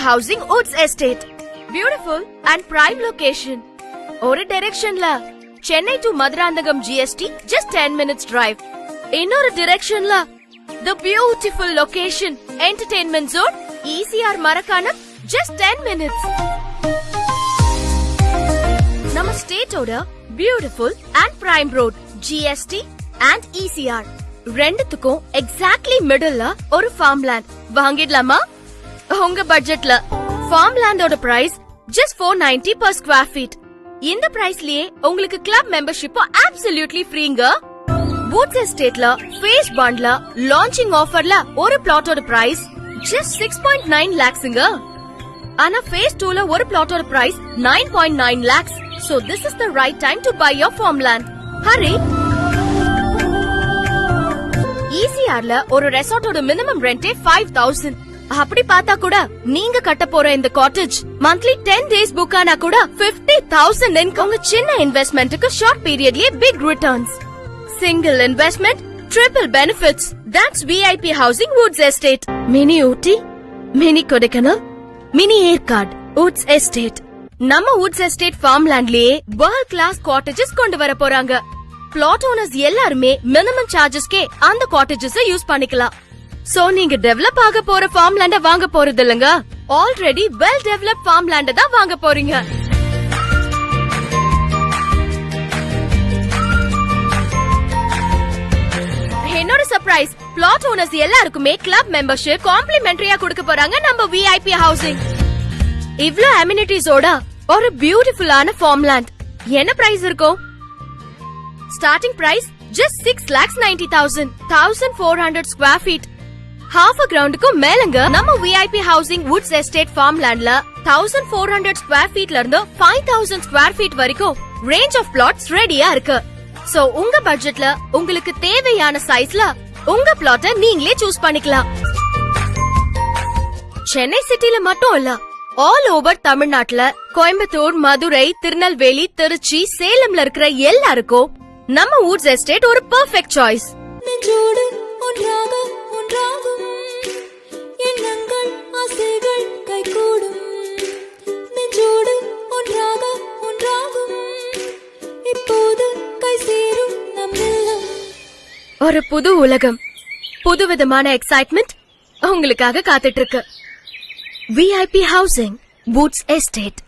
Housing Woods Estate. Beautiful and prime location. ஒரு directionல Chennai to Madurai GST just 10 minutes drive. இன்னொரு directionல the beautiful location entertainment zone ECR Marakanam just 10 minutes. நம்ம ஸ்டேட்டோட beautiful and prime road GST and ECR ரெண்டுத்துக்கும் exactly மிடில்ல ஒரு farm land வாங்கிடலாமா? உங்க பட்ஜெட்ல ஃபார்ம் லேண்டோட price just 490 per square feet. இந்த பிரைஸ்லயே உங்களுக்கு கிளப் மெம்பர்ஷிப் அப்சல்யூட்லி ஃப்ரீங்க. Woods Estateல ஃபேஸ் பாண்ட்ல லான்ச்சிங் ஆஃபர்ல ஒரு பிளாட்டோட பிரைஸ் just 6.9 lakhsங்க. ஆனா ஃபேஸ் 2ல ஒரு பிளாட்டோட price 9.9 lakhs. So this is the right time to buy your farmland. Hurry! ECRல ஒரு ரெசார்ட்டோட மினிமம் ரெண்டே 5000. அப்படி பார்த்தா கூட நீங்க கட்ட போற இந்த காட்டேஜ் மந்த்லி 10 டேஸ் புக் ஆனா கூட 50,000 இன்கம். சின்ன இன்வெஸ்ட்மெண்ட்க்கு ஷார்ட் பீரியட்லயே big returns. Single investment triple benefits. That's VIP Housing Woods Estate. Mini Ooty, mini Kodaikanal, mini Yercaud Woods Estate. நம்ம Woods Estate farmlandலயே வேர்ல்ட் கிளாஸ் காட்டேஜஸ் கொண்டு வர போறாங்க. பிளாட் ஓனர்ஸ் எல்லாருமே மினிமம் சார்ஜஸ்க்கே அந்த காட்டேஜஸ் யூஸ் பண்ணிக்கலாம். சோ நீங்க டெவலப் ஆக போற farmland வாங்க போறது இல்லங்க, ஆல்ரெடி வெல் டெவலப்ட் farmland தான் வாங்க போறீங்க. என்னோட சர்ப்ரைஸ், பிளாட் ஓனர்ஸ் எல்லாருக்குமே கிளப் மெம்பர்ஷிப் காம்ப்ளிமெண்டரியா கொடுக்க போறாங்க நம்ம VIP Housing. இவ்ளோ அமினிட்டிஸோட ஒரு பியூட்டிஃபுல்லான farmland என்ன பிரைஸ் இருக்கும்? Starting price just 6,90,000, 1,400 square feet. half a groundக்கு மேலங்க நம்ம VIP Housing Woods Estate farmlandல 1,400 ஸ்கொயர் ஃபீட்ல இருந்து 5,000 ஸ்கொயர் ஃபீட் வரைக்கும் ரேஞ்ச் ஆஃப் பிளாட்ஸ் ரெடியா இருக்கு. சோ உங்க பட்ஜெட்ல உங்களுக்கு தேவையான சைஸ்ல உங்க பிளாட்ட நீங்களே சூஸ் பண்ணிக்கலாம். சென்னை சிட்டில மட்டும் இல்ல, ஆல் ஓவர் தமிழ்நாட்டுல கோயம்புத்தூர், மதுரை, திருநெல்வேலி, திருச்சி, சேலம்ல இருக்கிற எல்லாருக்கும் நம்ம Woods Estate ஒரு பெர்ஃபெக்ட் சாய்ஸ். நெஞ்சோடு ஒன்றாக ஒன்றாகும் எண்ணங்கள் ஆசைகள் கைகூடும். நெஞ்சோடு ஒன்றாக ஒன்றாகும் இப்போது கை சேரும் நம் இல்லம். ஒரு புது உலகம், புதுவிதமான எக்ஸைட்மெண்ட் உங்களுக்காக காத்துட்டு இருக்கு. VIP Housing Woods Estate.